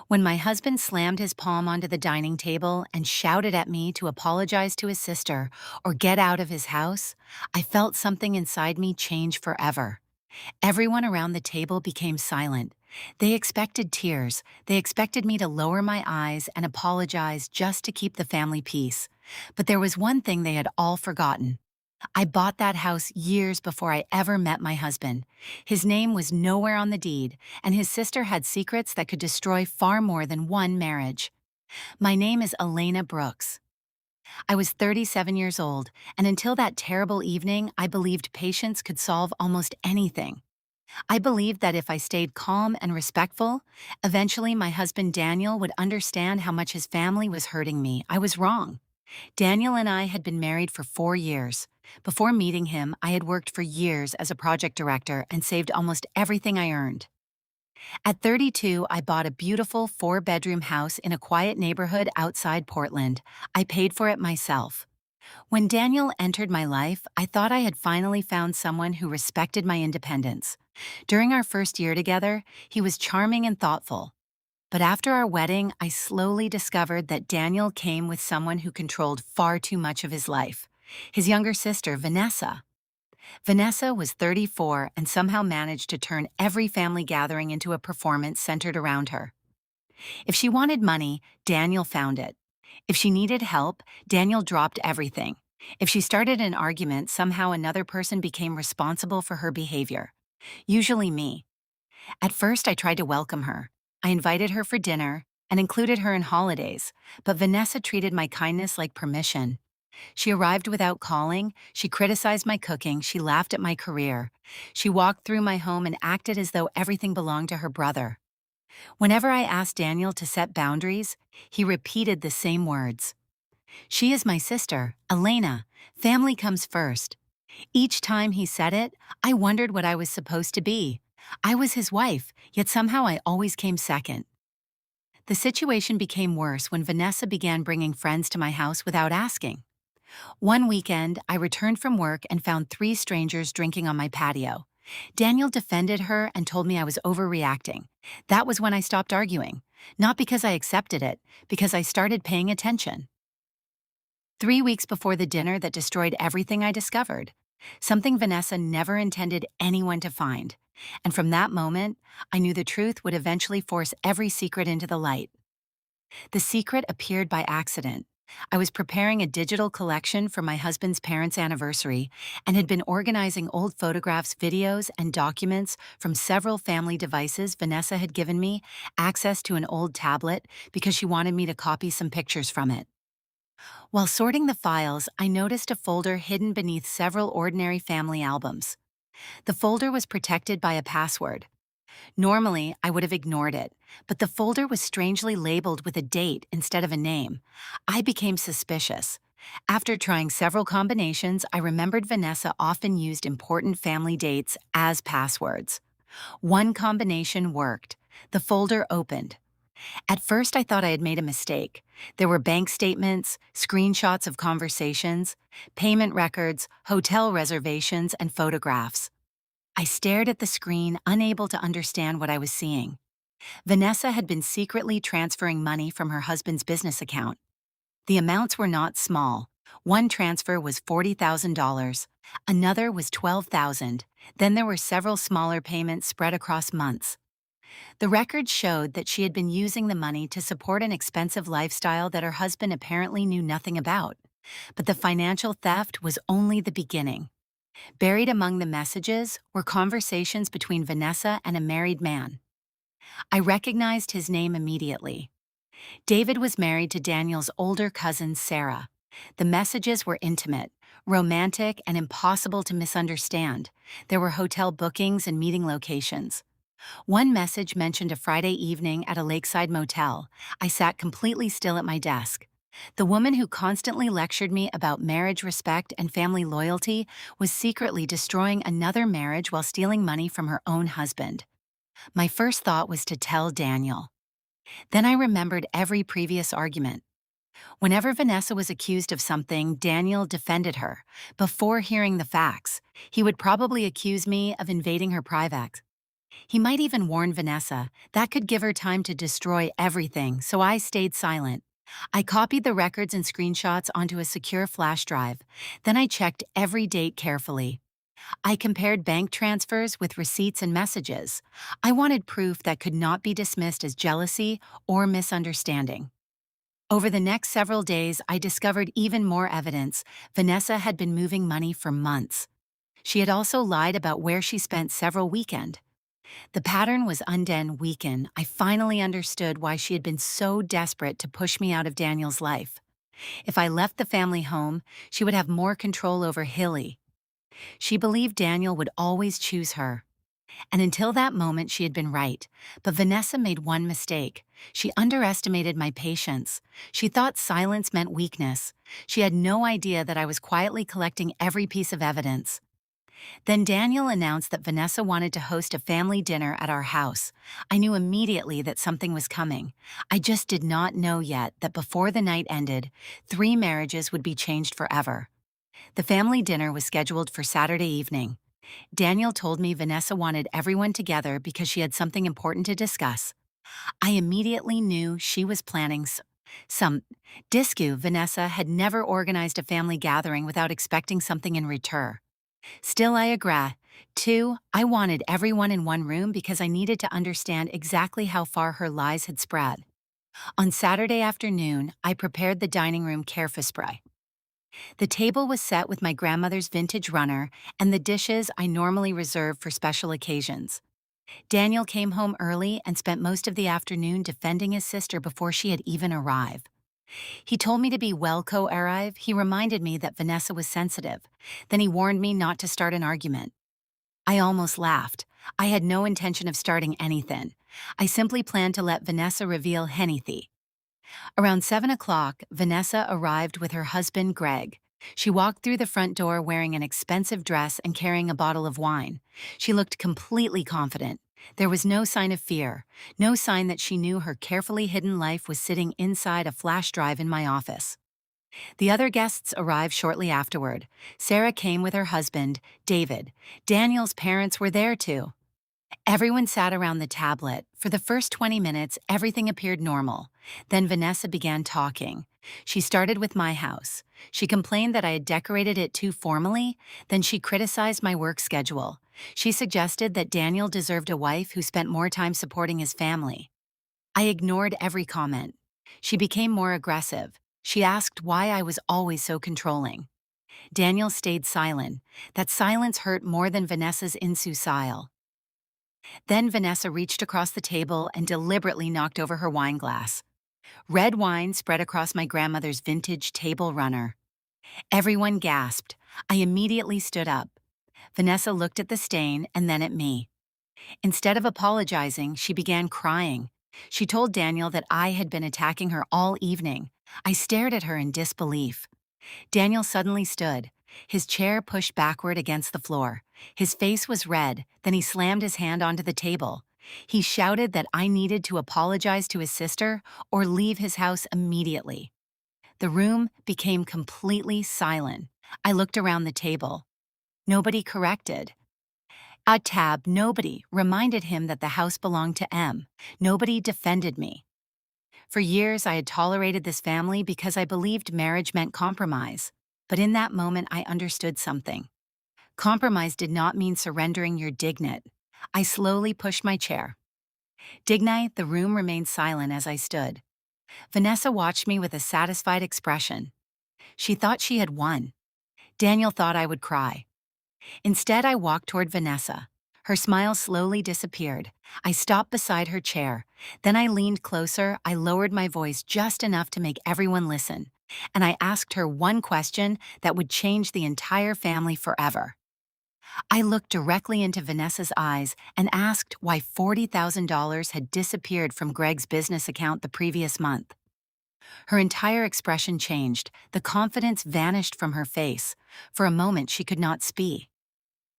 When my husband slammed his palm onto the dining table and shouted at me to apologize to his sister or get out of his house, I felt something inside me change forever. Everyone around the table became silent. They expected tears. They expected me to lower my eyes and apologize just to keep the family peace. But there was one thing they had all forgotten. I bought that house years before I ever met my husband. His name was nowhere on the deed, and his sister had secrets that could destroy far more than one marriage. My name is Elena Brooks. I was 37 years old, and until that terrible evening, I believed patience could solve almost anything. I believed that if I stayed calm and respectful, eventually my husband Daniel would understand how much his family was hurting me. I was wrong. Daniel and I had been married for 4 years. Before meeting him, I had worked for years as a project director and saved almost everything I earned. At 32, I bought a beautiful four-bedroom house in a quiet neighborhood outside Portland. I paid for it myself. When Daniel entered my life, I thought I had finally found someone who respected my independence. During our first year together, he was charming and thoughtful. But after our wedding, I slowly discovered that Daniel came with someone who controlled far too much of his life. His younger sister, Vanessa. Vanessa was 34 and somehow managed to turn every family gathering into a performance centered around her. If she wanted money, Daniel found it. If she needed help, Daniel dropped everything. If she started an argument, somehow another person became responsible for her behavior. Usually me. At first, I tried to welcome her. I invited her for dinner and included her in holidays, but Vanessa treated my kindness like permission. She arrived without calling, she criticized my cooking, she laughed at my career. She walked through my home and acted as though everything belonged to her brother. Whenever I asked Daniel to set boundaries, he repeated the same words. She is my sister, Elena. Family comes first. Each time he said it, I wondered what I was supposed to be. I was his wife, yet somehow I always came second. The situation became worse when Vanessa began bringing friends to my house without asking. One weekend, I returned from work and found three strangers drinking on my patio. Daniel defended her and told me I was overreacting. That was when I stopped arguing. Not because I accepted it, because I started paying attention. 3 weeks before the dinner that destroyed everything, I discovered something Vanessa never intended anyone to find. And from that moment, I knew the truth would eventually force every secret into the light. The secret appeared by accident. I was preparing a digital collection for my husband's parents' anniversary and had been organizing old photographs, videos, and documents from several family devices Vanessa had given me access to an old tablet because she wanted me to copy some pictures from it. While sorting the files, I noticed a folder hidden beneath several ordinary family albums. The folder was protected by a password. Normally, I would have ignored it, but the folder was strangely labeled with a date instead of a name. I became suspicious. After trying several combinations, I remembered Vanessa often used important family dates as passwords. One combination worked. The folder opened. At first, I thought I had made a mistake. There were bank statements, screenshots of conversations, payment records, hotel reservations, and photographs. I stared at the screen, unable to understand what I was seeing. Vanessa had been secretly transferring money from her husband's business account. The amounts were not small. One transfer was $40,000, another was $12,000, then there were several smaller payments spread across months. The records showed that she had been using the money to support an expensive lifestyle that her husband apparently knew nothing about. But the financial theft was only the beginning. Buried among the messages were conversations between Vanessa and a married man. I recognized his name immediately. David was married to Daniel's older cousin, Sarah. The messages were intimate, romantic, and impossible to misunderstand. There were hotel bookings and meeting locations. One message mentioned a Friday evening at a lakeside motel. I sat completely still at my desk. The woman who constantly lectured me about marriage respect and family loyalty was secretly destroying another marriage while stealing money from her own husband. My first thought was to tell Daniel. Then I remembered every previous argument. Whenever Vanessa was accused of something, Daniel defended her. Before hearing the facts, he would probably accuse me of invading her privacy. He might even warn Vanessa. That could give her time to destroy everything, so I stayed silent. I copied the records and screenshots onto a secure flash drive. Then I checked every date carefully. I compared bank transfers with receipts and messages. I wanted proof that could not be dismissed as jealousy or misunderstanding. Over the next several days, I discovered even more evidence. Vanessa had been moving money for months. She had also lied about where she spent several weekends. The pattern was undone weekend. I finally understood why she had been so desperate to push me out of Daniel's life. If I left the family home, she would have more control over Hilly. She believed Daniel would always choose her. And until that moment, she had been right. But Vanessa made one mistake. She underestimated my patience. She thought silence meant weakness. She had no idea that I was quietly collecting every piece of evidence. Then Daniel announced that Vanessa wanted to host a family dinner at our house. I knew immediately that something was coming. I just did not know yet that before the night ended, 3 marriages would be changed forever. The family dinner was scheduled for Saturday evening. Daniel told me Vanessa wanted everyone together because she had something important to discuss. I immediately knew she was planning some discu. Vanessa had never organized a family gathering without expecting something in return. Still, I agree. 2, I wanted everyone in one room because I needed to understand exactly how far her lies had spread. On Saturday afternoon, I prepared the dining room carefree. The table was set with my grandmother's vintage runner and the dishes I normally reserve for special occasions. Daniel came home early and spent most of the afternoon defending his sister before she had even arrived. He told me to be well co-arrive. He reminded me that Vanessa was sensitive. Then he warned me not to start an argument. I almost laughed. I had no intention of starting anything. I simply planned to let Vanessa reveal anything. Around 7 o'clock, Vanessa arrived with her husband, Greg. She walked through the front door wearing an expensive dress and carrying a bottle of wine. She looked completely confident. There was no sign of fear, no sign that she knew her carefully hidden life was sitting inside a flash drive in my office. The other guests arrived shortly afterward. Sarah came with her husband, David. Daniel's parents were there too. Everyone sat around the tablet. For the first 20 minutes, everything appeared normal. Then Vanessa began talking. She started with my house. She complained that I had decorated it too formally. Then she criticized my work schedule. She suggested that Daniel deserved a wife who spent more time supporting his family. I ignored every comment. She became more aggressive. She asked why I was always so controlling. Daniel stayed silent. That silence hurt more than Vanessa's insouciance. Then Vanessa reached across the table and deliberately knocked over her wine glass. Red wine spread across my grandmother's vintage table runner. Everyone gasped. I immediately stood up. Vanessa looked at the stain and then at me. Instead of apologizing, she began crying. She told Daniel that I had been attacking her all evening. I stared at her in disbelief. Daniel suddenly stood, his chair pushed backward against the floor. His face was red, then he slammed his hand onto the table. He shouted that I needed to apologize to his sister or leave his house immediately. The room became completely silent. I looked around the table. Nobody corrected. At tab, nobody reminded him that the house belonged to M. Nobody defended me. For years, I had tolerated this family because I believed marriage meant compromise. But in that moment, I understood something. Compromise did not mean surrendering your dignity. I slowly pushed my chair. Dignite, the room remained silent as I stood. Vanessa watched me with a satisfied expression. She thought she had won. Daniel thought I would cry. Instead, I walked toward Vanessa. Her smile slowly disappeared. I stopped beside her chair. Then I leaned closer. I lowered my voice just enough to make everyone listen. And I asked her one question that would change the entire family forever. I looked directly into Vanessa's eyes and asked why $40,000 had disappeared from Greg's business account the previous month. Her entire expression changed. The confidence vanished from her face. For a moment, she could not speak.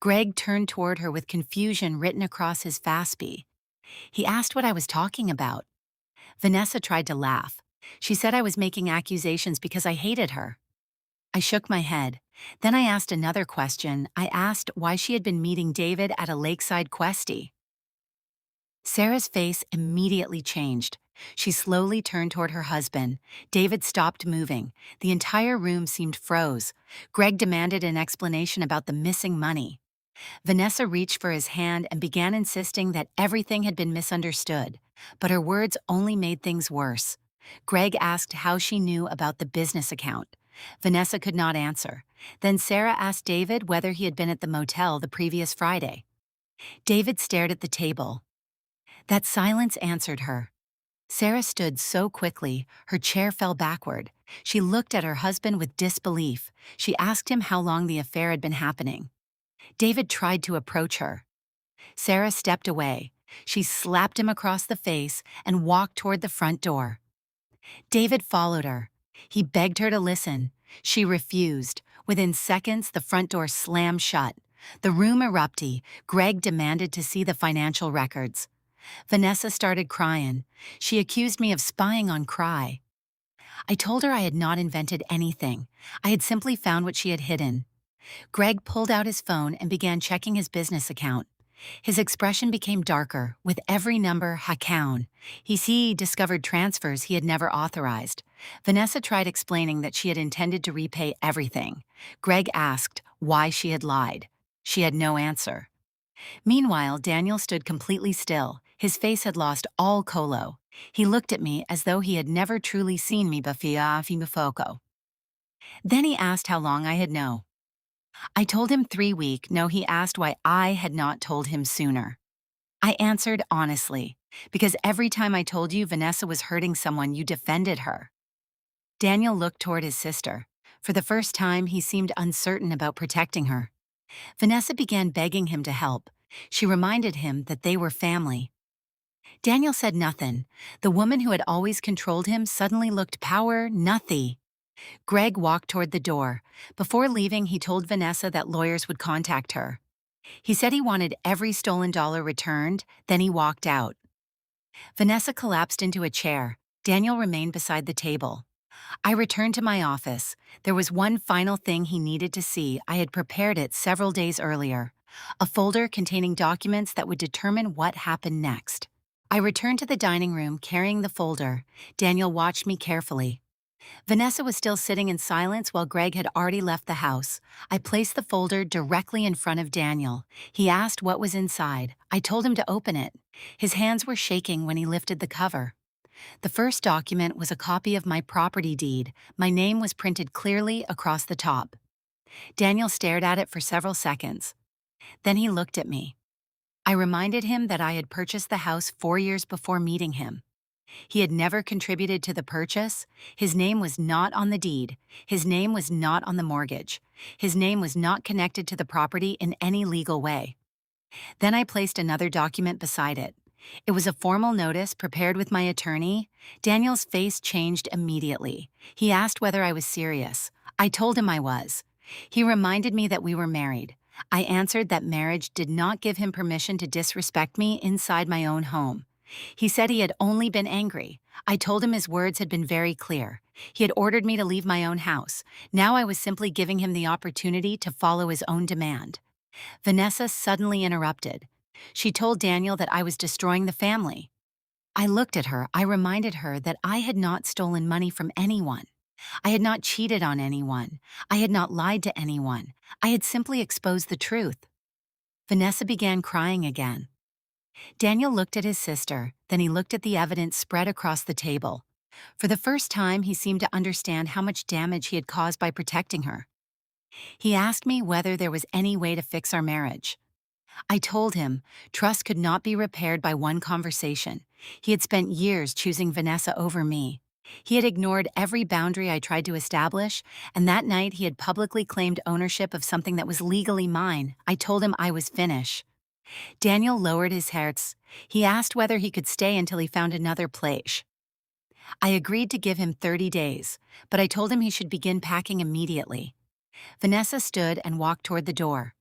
Greg turned toward her with confusion written across his face. He asked what I was talking about. Vanessa tried to laugh. She said I was making accusations because I hated her. I shook my head. Then I asked another question. I asked why she had been meeting David at a lakeside questy. Sarah's face immediately changed. She slowly turned toward her husband. David stopped moving. The entire room seemed froze. Greg demanded an explanation about the missing money. Vanessa reached for his hand and began insisting that everything had been misunderstood, but her words only made things worse. Greg asked how she knew about the business account. Vanessa could not answer. Then Sarah asked David whether he had been at the motel the previous Friday. David stared at the table. That silence answered her. Sarah stood so quickly, her chair fell backward. She looked at her husband with disbelief. She asked him how long the affair had been happening. David tried to approach her. Sarah stepped away. She slapped him across the face and walked toward the front door. David followed her. He begged her to listen. She refused. Within seconds, the front door slammed shut. The room erupted. Greg demanded to see the financial records. Vanessa started crying. She accused me of spying on Cry. I told her I had not invented anything. I had simply found what she had hidden. Greg pulled out his phone and began checking his business account. His expression became darker with every number account. He discovered transfers he had never authorized. Vanessa tried explaining that she had intended to repay everything. Greg asked why she had lied. She had no answer. Meanwhile, Daniel stood completely still. His face had lost all color. He looked at me as though he had never truly seen me before. Then he asked how long I had known. I told him 3 weeks. No, he asked why I had not told him sooner. I answered honestly, because every time I told you Vanessa was hurting someone, you defended her. Daniel looked toward his sister. For the first time, he seemed uncertain about protecting her. Vanessa began begging him to help. She reminded him that they were family. Daniel said nothing. The woman who had always controlled him suddenly looked nothing. Greg walked toward the door. Before leaving, he told Vanessa that lawyers would contact her. He said he wanted every stolen dollar returned, then he walked out. Vanessa collapsed into a chair. Daniel remained beside the table. I returned to my office. There was one final thing he needed to see. I had prepared it several days earlier. A folder containing documents that would determine what happened next. I returned to the dining room carrying the folder. Daniel watched me carefully. Vanessa was still sitting in silence while Greg had already left the house. I placed the folder directly in front of Daniel. He asked what was inside. I told him to open it. His hands were shaking when he lifted the cover. The first document was a copy of my property deed. My name was printed clearly across the top. Daniel stared at it for several seconds. Then he looked at me. I reminded him that I had purchased the house 4 years before meeting him. He had never contributed to the purchase. His name was not on the deed. His name was not on the mortgage. His name was not connected to the property in any legal way. Then I placed another document beside it. It was a formal notice prepared with my attorney. Daniel's face changed immediately. He asked whether I was serious. I told him I was. He reminded me that we were married. I answered that marriage did not give him permission to disrespect me inside my own home. He said he had only been angry. I told him his words had been very clear. He had ordered me to leave my own house. Now I was simply giving him the opportunity to follow his own demand. Vanessa suddenly interrupted. She told Daniel that I was destroying the family. I looked at her. I reminded her that I had not stolen money from anyone. I had not cheated on anyone. I had not lied to anyone. I had simply exposed the truth. Vanessa began crying again. Daniel looked at his sister, then he looked at the evidence spread across the table. For the first time, he seemed to understand how much damage he had caused by protecting her. He asked me whether there was any way to fix our marriage. I told him trust could not be repaired by one conversation. He had spent years choosing Vanessa over me. He had ignored every boundary I tried to establish, and that night he had publicly claimed ownership of something that was legally mine. I told him I was finished. Daniel lowered his head. He asked whether he could stay until he found another place. I agreed to give him 30 days, but I told him he should begin packing immediately. Vanessa stood and walked toward the door.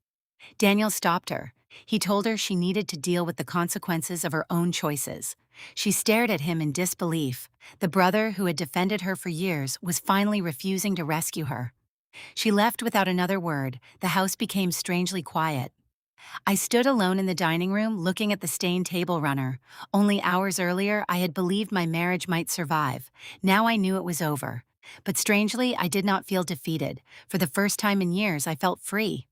Daniel stopped her. He told her she needed to deal with the consequences of her own choices. She stared at him in disbelief. The brother who had defended her for years was finally refusing to rescue her. She left without another word. The house became strangely quiet. I stood alone in the dining room looking at the stained table runner. Only hours earlier, I had believed my marriage might survive. Now I knew it was over. But strangely, I did not feel defeated. For the first time in years, I felt free.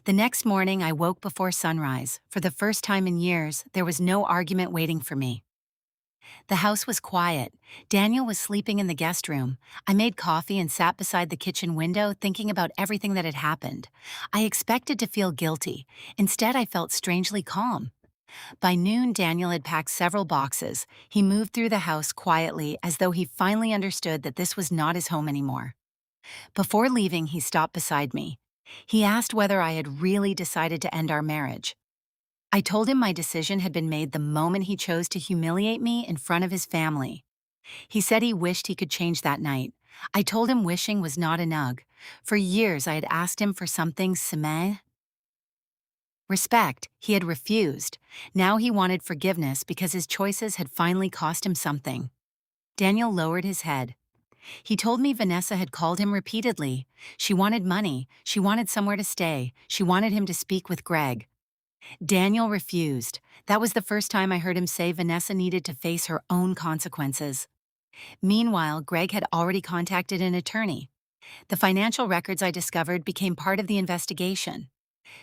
The next morning, I woke before sunrise. For the first time in years, there was no argument waiting for me. The house was quiet. Daniel was sleeping in the guest room. I made coffee and sat beside the kitchen window thinking about everything that had happened. I expected to feel guilty. Instead, I felt strangely calm. By noon, Daniel had packed several boxes. He moved through the house quietly as though he finally understood that this was not his home anymore. Before leaving, he stopped beside me. He asked whether I had really decided to end our marriage. I told him my decision had been made the moment he chose to humiliate me in front of his family. He said he wished he could change that night. I told him wishing was not enough. For years I had asked him for something similar. Respect, he had refused. Now he wanted forgiveness because his choices had finally cost him something. Daniel lowered his head. He told me Vanessa had called him repeatedly. She wanted money, she wanted somewhere to stay, she wanted him to speak with Greg. Daniel refused. That was the first time I heard him say Vanessa needed to face her own consequences. Meanwhile, Greg had already contacted an attorney. The financial records I discovered became part of the investigation.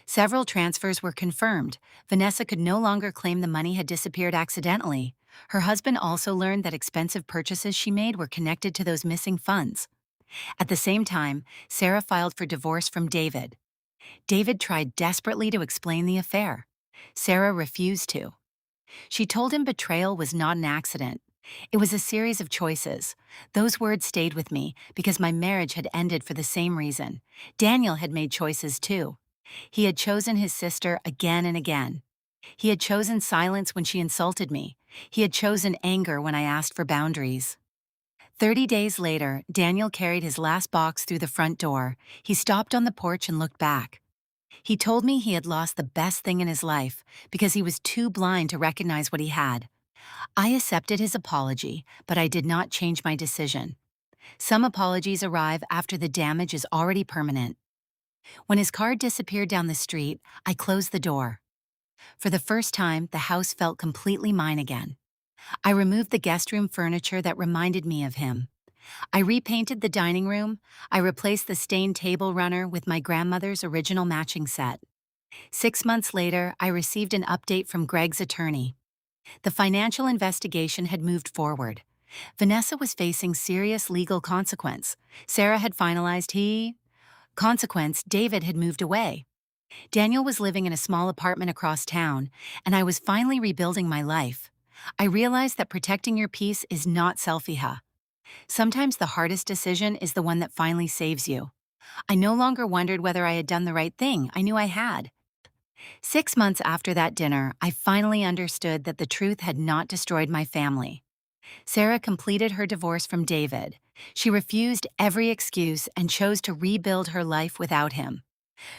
Several transfers were confirmed. Vanessa could no longer claim the money had disappeared accidentally. Her husband also learned that expensive purchases she made were connected to those missing funds. At the same time, Sarah filed for divorce from David. David tried desperately to explain the affair. Sarah refused to. She told him betrayal was not an accident. It was a series of choices. Those words stayed with me because my marriage had ended for the same reason. Daniel had made choices too. He had chosen his sister again and again. He had chosen silence when she insulted me. He had chosen anger when I asked for boundaries. 30 days later, Daniel carried his last box through the front door. He stopped on the porch and looked back. He told me he had lost the best thing in his life because he was too blind to recognize what he had. I accepted his apology, but I did not change my decision. Some apologies arrive after the damage is already permanent. When his car disappeared down the street, I closed the door. For the first time, the house felt completely mine again. I removed the guest room furniture that reminded me of him. I repainted the dining room. I replaced the stained table runner with my grandmother's original matching set. 6 months later, I received an update from Greg's attorney. The financial investigation had moved forward. Vanessa was facing serious legal consequence. Sarah had finalized consequence. David had moved away. Daniel was living in a small apartment across town, and I was finally rebuilding my life. I realized that protecting your peace is not selfiha. Sometimes the hardest decision is the one that finally saves you. I no longer wondered whether I had done the right thing. I knew I had. 6 months after that dinner, I finally understood that the truth had not destroyed my family. Sarah completed her divorce from David. She refused every excuse and chose to rebuild her life without him.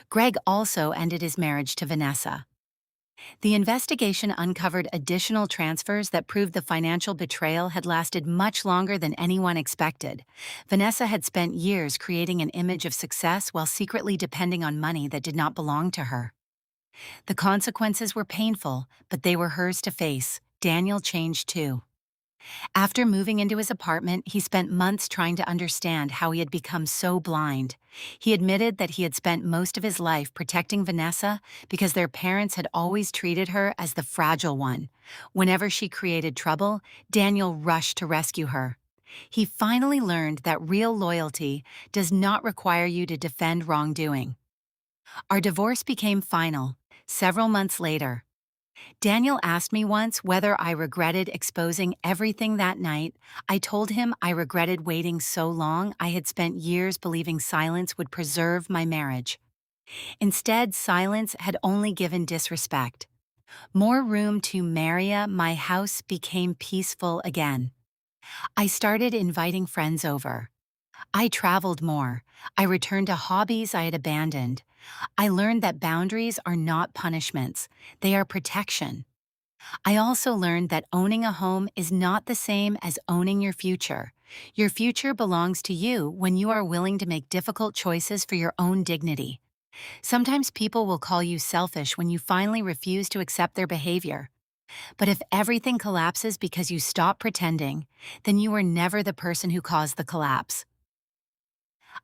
Greg also ended his marriage to Vanessa. The investigation uncovered additional transfers that proved the financial betrayal had lasted much longer than anyone expected. Vanessa had spent years creating an image of success while secretly depending on money that did not belong to her. The consequences were painful, but they were hers to face. Daniel changed too. After moving into his apartment, he spent months trying to understand how he had become so blind. He admitted that he had spent most of his life protecting Vanessa because their parents had always treated her as the fragile one. Whenever she created trouble, Daniel rushed to rescue her. He finally learned that real loyalty does not require you to defend wrongdoing. Our divorce became final, several months later. Daniel asked me once whether I regretted exposing everything that night. I told him I regretted waiting so long. I had spent years believing silence would preserve my marriage. Instead, silence had only given disrespect. More room to Maria, my house became peaceful again. I started inviting friends over. I traveled more. I returned to hobbies I had abandoned. I learned that boundaries are not punishments, they are protection. I also learned that owning a home is not the same as owning your future. Your future belongs to you when you are willing to make difficult choices for your own dignity. Sometimes people will call you selfish when you finally refuse to accept their behavior. But if everything collapses because you stop pretending, then you were never the person who caused the collapse.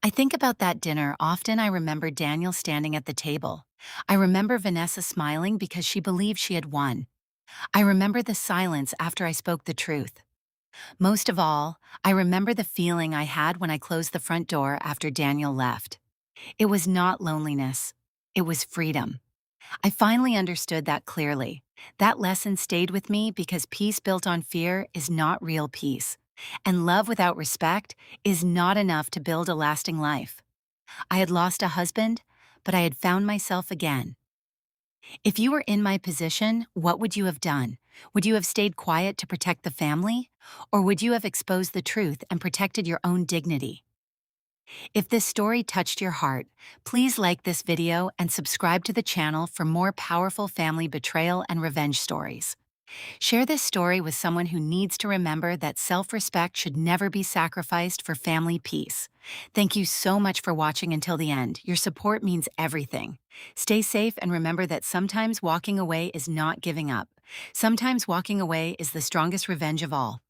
I think about that dinner often. I remember Daniel standing at the table. I remember Vanessa smiling because she believed she had won. I remember the silence after I spoke the truth. Most of all, I remember the feeling I had when I closed the front door after Daniel left. It was not loneliness. It was freedom. I finally understood that clearly. That lesson stayed with me because peace built on fear is not real peace. And love without respect is not enough to build a lasting life. I had lost a husband, but I had found myself again. If you were in my position, what would you have done? Would you have stayed quiet to protect the family? Or would you have exposed the truth and protected your own dignity? If this story touched your heart, please like this video and subscribe to the channel for more powerful family betrayal and revenge stories. Share this story with someone who needs to remember that self-respect should never be sacrificed for family peace. Thank you so much for watching until the end. Your support means everything. Stay safe and remember that sometimes walking away is not giving up. Sometimes walking away is the strongest revenge of all.